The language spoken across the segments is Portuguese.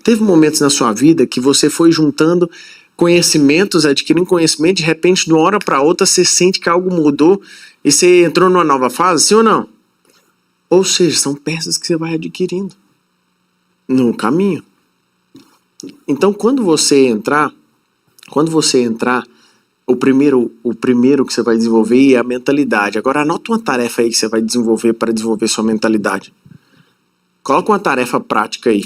Teve momentos na sua vida que você foi juntando conhecimentos, adquirindo conhecimento, de repente, de uma hora para outra, você sente que algo mudou e você entrou numa nova fase, sim ou não? Ou seja, são peças que você vai adquirindo no caminho. Então, quando você entrar, o primeiro que você vai desenvolver é a mentalidade. Agora, anota uma tarefa aí que você vai desenvolver para desenvolver sua mentalidade. Coloca uma tarefa prática aí.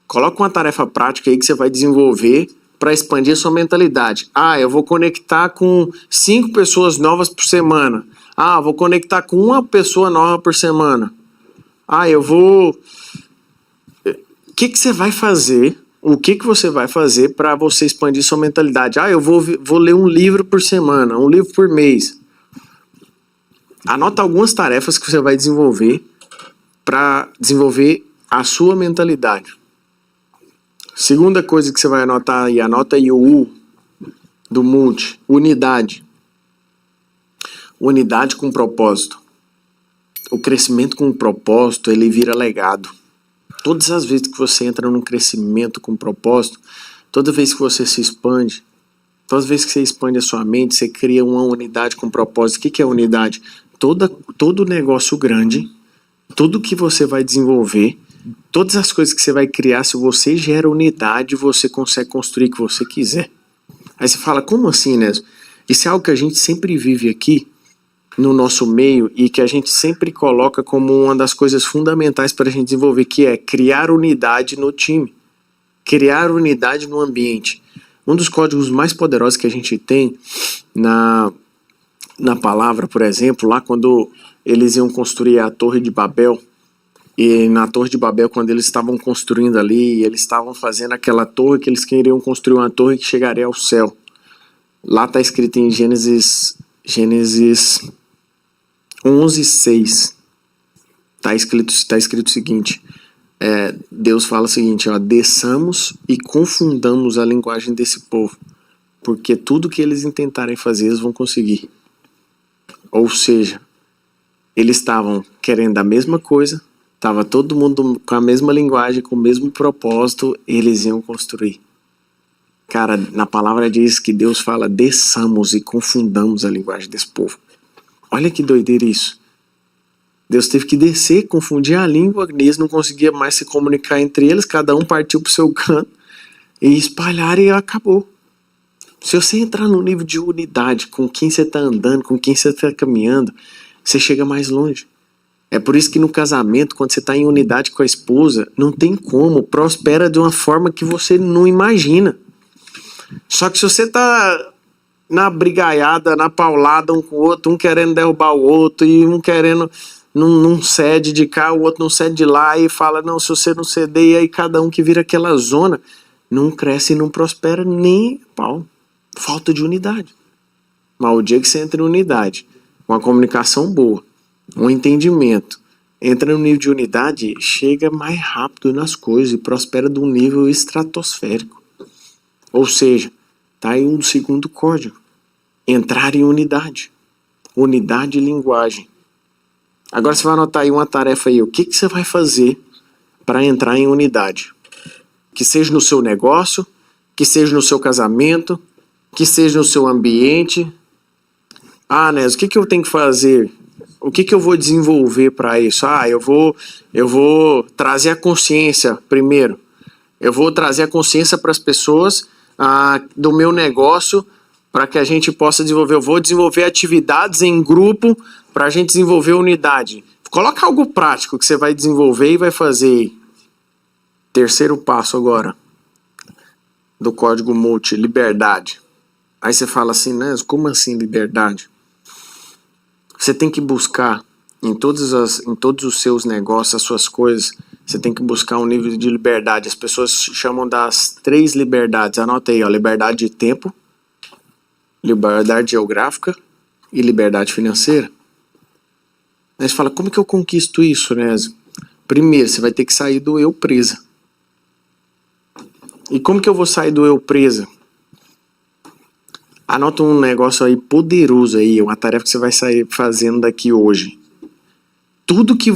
Coloca uma tarefa prática aí que você vai desenvolver para expandir a sua mentalidade. Ah, eu vou conectar com 5 pessoas novas por semana. Ah, vou conectar com uma pessoa nova por semana. Ah, eu vou... O que você vai fazer? O que você vai fazer para você expandir sua mentalidade? Ah, eu vou ler um livro por semana, um livro por mês. Anota algumas tarefas que você vai desenvolver para desenvolver a sua mentalidade. Segunda coisa que você vai anotar aí, anota aí o U do multi, unidade. Unidade com propósito. O crescimento com propósito, ele vira legado. Todas as vezes que você entra num crescimento com propósito, toda vez que você se expande, toda vez que você expande a sua mente, você cria uma unidade com propósito. O que é unidade? Todo negócio grande, tudo que você vai desenvolver, todas as coisas que você vai criar, se você gera unidade, você consegue construir o que você quiser. Aí você fala, como assim, Nézio? Isso é algo que a gente sempre vive aqui, no nosso meio, e que a gente sempre coloca como uma das coisas fundamentais para a gente desenvolver, que é criar unidade no time, criar unidade no ambiente. Um dos códigos mais poderosos que a gente tem na palavra, por exemplo, lá quando eles iam construir a Torre de Babel, e na Torre de Babel, quando eles estavam construindo ali, eles estavam fazendo aquela torre que eles queriam construir uma torre que chegaria ao céu. Lá está escrito em Gênesis 11:6. Está escrito o seguinte, Deus fala o seguinte, ó, desçamos e confundamos a linguagem desse povo, porque tudo que eles intentarem fazer, eles vão conseguir. Ou seja, eles estavam querendo a mesma coisa, estava todo mundo com a mesma linguagem, com o mesmo propósito, eles iam construir. Cara, na palavra diz que Deus fala, desçamos e confundamos a linguagem desse povo. Olha que doideira isso. Deus teve que descer, confundir a língua, eles não conseguiam mais se comunicar entre eles, cada um partiu para o seu canto, e espalharam e acabou. Se você entrar no nível de unidade com quem você está andando, com quem você está caminhando, você chega mais longe. É por isso que no casamento, quando você está em unidade com a esposa, não tem como, prospera de uma forma que você não imagina. Só que se você está na brigaiada, na paulada um com o outro, um querendo derrubar o outro, e um querendo, não cede de cá, o outro não cede de lá, e fala, não, se você não ceder, e aí cada um que vira aquela zona, não cresce e não prospera nem pau. Falta de unidade. Mas o dia que você entra em unidade, uma comunicação boa, um entendimento, entra no nível de unidade, chega mais rápido nas coisas e prospera de um nível estratosférico. Ou seja, tá aí um segundo código. Entrar em unidade. Unidade e linguagem. Agora você vai anotar aí uma tarefa aí. O que você vai fazer para entrar em unidade? Que seja no seu negócio, que seja no seu casamento, que seja no seu ambiente. Ah, Nézio, o que eu tenho que fazer? O que eu vou desenvolver para isso? Ah, eu vou trazer a consciência primeiro. Eu vou trazer a consciência para as pessoas do meu negócio para que a gente possa desenvolver. Eu vou desenvolver atividades em grupo para a gente desenvolver unidade. Coloca algo prático que você vai desenvolver e vai fazer. Terceiro passo agora do código multi, liberdade. Aí você fala assim, né? Como assim liberdade? Você tem que buscar em todos os seus negócios, as suas coisas, você tem que buscar um nível de liberdade. As pessoas chamam das 3 liberdades. Anota aí, ó, liberdade de tempo, liberdade geográfica e liberdade financeira. Aí você fala, como que eu conquisto isso, Nézio? Primeiro, você vai ter que sair do eu presa. E como que eu vou sair do eu presa? Anota um negócio aí poderoso aí, uma tarefa que você vai sair fazendo daqui hoje. tudo que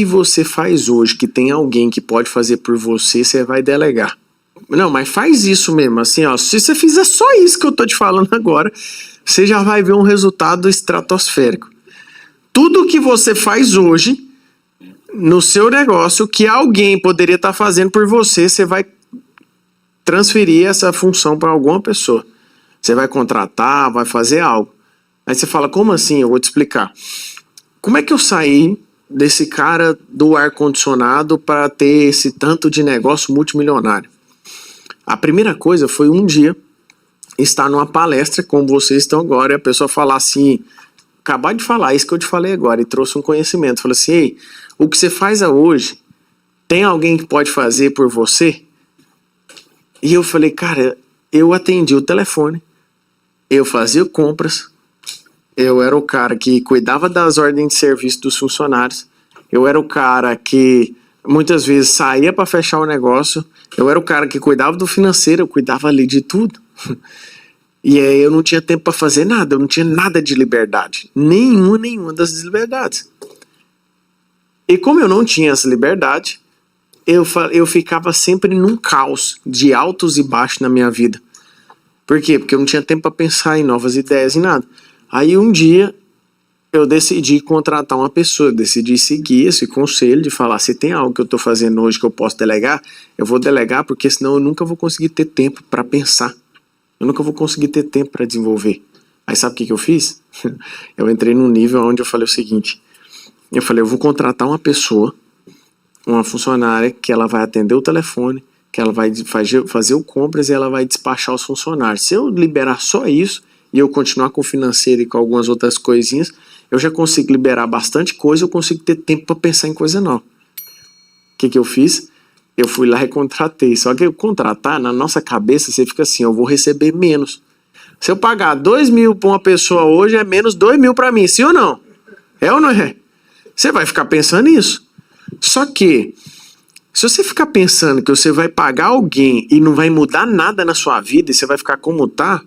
você faz hoje, que tem alguém que pode fazer por você, você vai delegar. Não, mas faz isso mesmo, assim, ó, se você fizer só isso que eu tô te falando agora, você já vai ver um resultado estratosférico. Tudo que você faz hoje, no seu negócio, que alguém poderia estar fazendo por você, você vai transferir essa função para alguma pessoa. Você vai contratar, vai fazer algo. Aí você fala, como assim? Eu vou te explicar. Como é que eu saí desse cara do ar-condicionado para ter esse tanto de negócio multimilionário? A primeira coisa foi um dia estar numa palestra, como vocês estão agora, e a pessoa falar assim, acabar de falar isso que eu te falei agora, e trouxe um conhecimento. Falou assim, ei, o que você faz hoje, tem alguém que pode fazer por você? E eu falei, cara, eu atendi o telefone, eu fazia compras, eu era o cara que cuidava das ordens de serviço dos funcionários, eu era o cara que muitas vezes saía para fechar o negócio, eu era o cara que cuidava do financeiro, eu cuidava ali de tudo. E aí eu não tinha tempo para fazer nada, eu não tinha nada de liberdade, nenhuma das liberdades. E como eu não tinha essa liberdade, eu ficava sempre num caos de altos e baixos na minha vida. Por quê? Porque eu não tinha tempo para pensar em novas ideias, em nada. Aí um dia eu decidi contratar uma pessoa, eu decidi seguir esse conselho de falar, se tem algo que eu estou fazendo hoje que eu posso delegar, eu vou delegar porque senão eu nunca vou conseguir ter tempo para pensar. Eu nunca vou conseguir ter tempo para desenvolver. Aí sabe o que eu fiz? Eu entrei num nível onde eu falei o seguinte, eu vou contratar uma pessoa, uma funcionária que ela vai atender o telefone, que ela vai fazer o compras e ela vai despachar os funcionários. Se eu liberar só isso e eu continuar com o financeiro e com algumas outras coisinhas, eu já consigo liberar bastante coisa, eu consigo ter tempo para pensar em coisa nova. O que eu fiz? Eu fui lá e contratei. Só que eu contratar, na nossa cabeça, você fica assim, eu vou receber menos. Se eu pagar 2.000 para uma pessoa hoje, é menos 2.000 para mim, sim ou não? É ou não é? Você vai ficar pensando nisso. Só que, se você ficar pensando que você vai pagar alguém e não vai mudar nada na sua vida e você vai ficar como tá,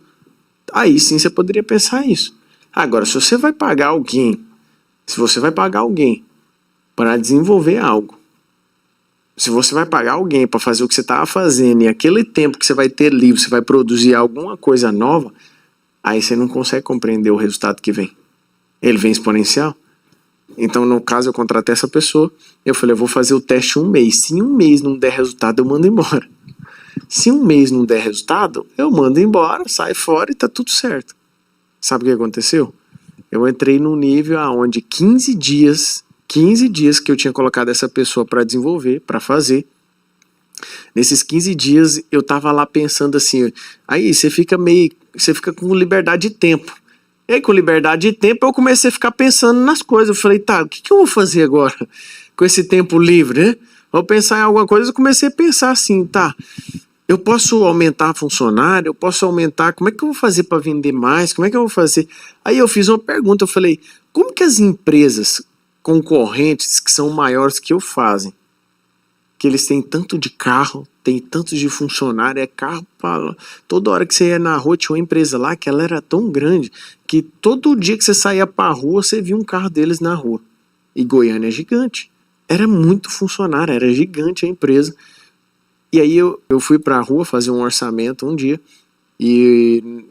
aí sim você poderia pensar isso. Agora, se você vai pagar alguém para desenvolver algo, se você vai pagar alguém para fazer o que você estava fazendo e aquele tempo que você vai ter livre, você vai produzir alguma coisa nova, aí você não consegue compreender o resultado que vem. Ele vem exponencial. Então, no caso, eu contratei essa pessoa, eu falei, eu vou fazer o teste 1 mês. Se em 1 mês não der resultado, eu mando embora. Se 1 mês não der resultado, eu mando embora, sai fora e tá tudo certo. Sabe o que aconteceu? Eu entrei num nível onde 15 dias que eu tinha colocado essa pessoa para desenvolver, para fazer. Nesses 15 dias eu tava lá pensando assim, aí você fica com liberdade de tempo. E aí com liberdade de tempo eu comecei a ficar pensando nas coisas. Eu falei, tá, o que eu vou fazer agora com esse tempo livre, né? Vou pensar em alguma coisa, eu comecei a pensar assim, tá, eu posso aumentar funcionário, eu posso aumentar, como é que eu vou fazer para vender mais, como é que eu vou fazer? Aí eu fiz uma pergunta, eu falei, como que as empresas concorrentes que são maiores que eu fazem? Que eles têm tanto de carro, tem tanto de funcionário, é carro para... Toda hora que você ia na rua tinha uma empresa lá que ela era tão grande que todo dia que você saía para a rua você via um carro deles na rua. E Goiânia é gigante. Era muito funcionário, era gigante a empresa. E aí eu fui para a rua fazer um orçamento um dia e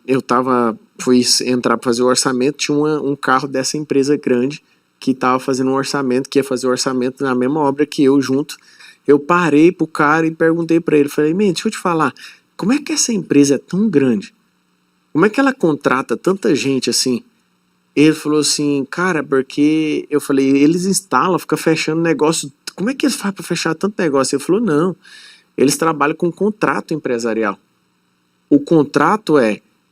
fui entrar para fazer o orçamento, tinha um carro dessa empresa grande que estava fazendo um orçamento, que ia fazer o orçamento na mesma obra que eu junto. Eu parei pro cara e perguntei para ele, falei, deixa eu te falar, como é que essa empresa é tão grande? Como é que ela contrata tanta gente assim? Ele falou assim, cara, porque eu falei, eles instalam, fica fechando negócio, como é que eles fazem para fechar tanto negócio? Ele falou, não, eles trabalham com contrato empresarial. O contrato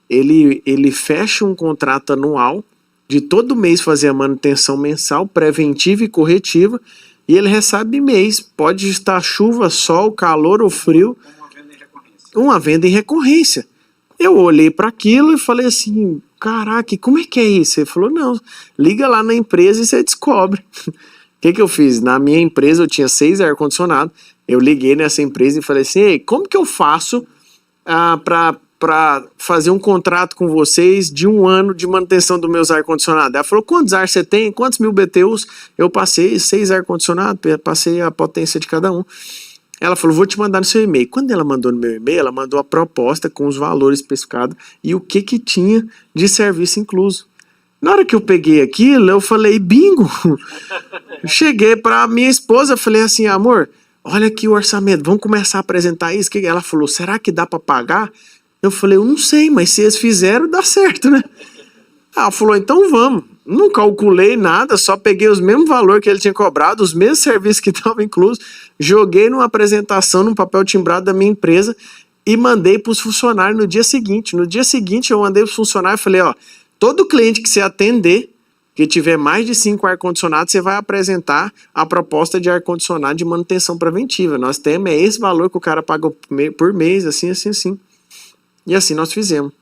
ele fecha um contrato anual, de todo mês fazer a manutenção mensal, preventiva e corretiva, e ele recebe mês, pode estar chuva, sol, calor ou frio. Uma venda em recorrência. Eu olhei para aquilo e falei assim, caraca, como é que é isso? Ele falou, não, liga lá na empresa e você descobre. O que eu fiz? Na minha empresa eu tinha 6 ar-condicionados, eu liguei nessa empresa e falei assim, ei, como que eu faço para para fazer um contrato com vocês de 1 ano de manutenção dos meus ar-condicionados. Ela falou, quantos ar você tem? Quantos mil BTUs? Eu passei 6 ar-condicionados, passei a potência de cada um. Ela falou, vou te mandar no seu e-mail. Quando ela mandou no meu e-mail, ela mandou a proposta com os valores especificados e o que tinha de serviço incluso. Na hora que eu peguei aquilo, eu falei, bingo! Cheguei para minha esposa, falei assim, amor, olha aqui o orçamento, vamos começar a apresentar isso. Ela falou, será que dá para pagar? Eu falei, eu não sei, mas se eles fizeram, dá certo, né? Ela falou, então vamos. Não calculei nada, só peguei os mesmos valores que ele tinha cobrado, os mesmos serviços que estavam inclusos, joguei numa apresentação, num papel timbrado da minha empresa e mandei para os funcionários no dia seguinte. No dia seguinte eu mandei para os funcionários e falei, ó, todo cliente que você atender, que tiver mais de 5 ar-condicionados, você vai apresentar a proposta de ar-condicionado de manutenção preventiva. Nós temos esse valor que o cara paga por mês, assim, assim, assim. E assim nós fizemos.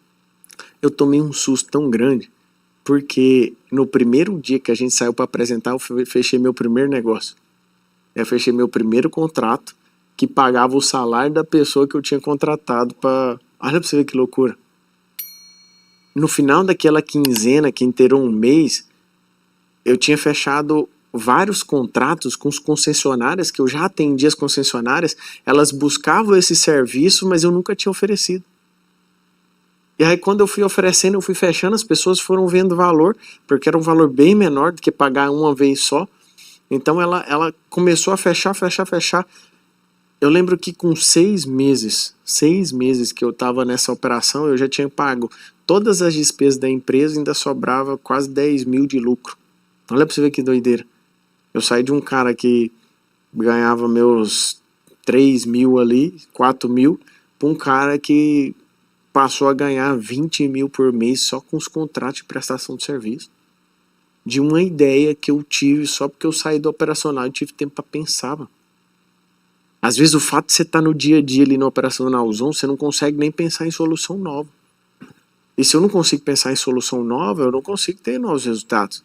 Eu tomei um susto tão grande, porque no primeiro dia que a gente saiu para apresentar, eu fechei meu primeiro negócio. Eu fechei meu primeiro contrato, que pagava o salário da pessoa que eu tinha contratado para... Olha para você ver que loucura. No final daquela quinzena, que inteirou um mês, eu tinha fechado vários contratos com os concessionárias, que eu já atendia as concessionárias, elas buscavam esse serviço, mas eu nunca tinha oferecido. E aí quando eu fui oferecendo, eu fui fechando, as pessoas foram vendo valor, porque era um valor bem menor do que pagar uma vez só. Então ela começou a fechar. Eu lembro que com 6 meses que eu estava nessa operação, eu já tinha pago todas as despesas da empresa e ainda sobrava quase 10 mil de lucro. Olha pra você ver que doideira. Eu saí de um cara que ganhava meus 3 mil ali, 4 mil, para um cara que passou a ganhar 20 mil por mês só com os contratos de prestação de serviço. De uma ideia que eu tive só porque eu saí do operacional e tive tempo para pensar. Mano. Às vezes o fato de você estar no dia a dia ali no operacionalzão, você não consegue nem pensar em solução nova. E se eu não consigo pensar em solução nova, eu não consigo ter novos resultados.